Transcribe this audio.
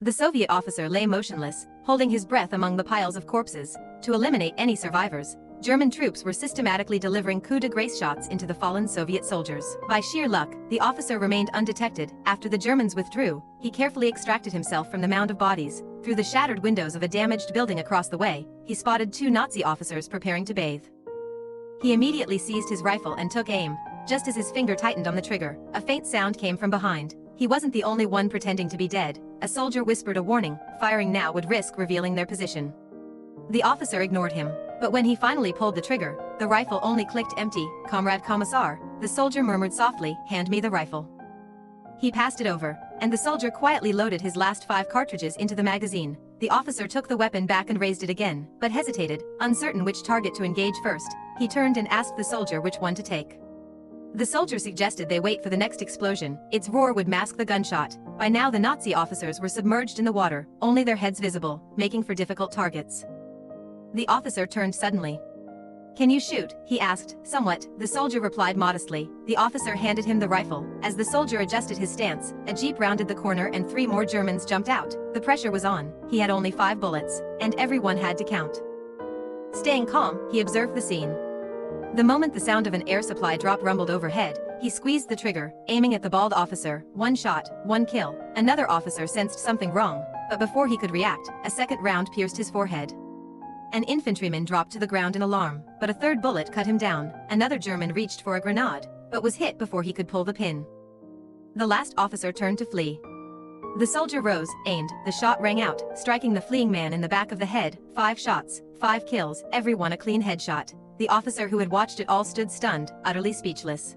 The Soviet officer lay motionless, holding his breath among the piles of corpses. To eliminate any survivors, German troops were systematically delivering coup de grace shots into the fallen Soviet soldiers. By sheer luck, the officer remained undetected. After the Germans withdrew, he carefully extracted himself from the mound of bodies. Through the shattered windows of a damaged building across the way, he spotted two Nazi officers preparing to bathe. He immediately seized his rifle and took aim. Just as his finger tightened on the trigger, a faint sound came from behind. He wasn't the only one pretending to be dead. A soldier whispered a warning. Firing now would risk revealing their position. The officer ignored him, but when he finally pulled the trigger, the rifle only clicked empty. "Comrade Commissar," the soldier murmured softly, "hand me the rifle." He passed it over, and the soldier quietly loaded his last 5 cartridges into the magazine. The officer took the weapon back and raised it again, but hesitated, uncertain which target to engage first. He turned and asked the soldier which one to take. The soldier suggested they wait for the next explosion. Its roar would mask the gunshot. By now the Nazi officers were submerged in the water, only their heads visible, making for difficult targets. The officer turned suddenly. "Can you shoot?" he asked. "Somewhat," the soldier replied modestly. The officer handed him the rifle. As the soldier adjusted his stance, a jeep rounded the corner and 3 more Germans jumped out. The pressure was on. He had only 5 bullets, and everyone had to count. Staying calm, he observed the scene. The moment the sound of an air supply drop rumbled overhead, he squeezed the trigger, aiming at the bald officer. 1 shot, 1 kill. Another officer sensed something wrong, but before he could react, a second round pierced his forehead. An infantryman dropped to the ground in alarm, but a 3rd bullet cut him down. Another German reached for a grenade, but was hit before he could pull the pin. The last officer turned to flee. The soldier rose, aimed. The shot rang out, striking the fleeing man in the back of the head. 5 shots, 5 kills, every one a clean headshot. The officer who had watched it all stood stunned, utterly speechless.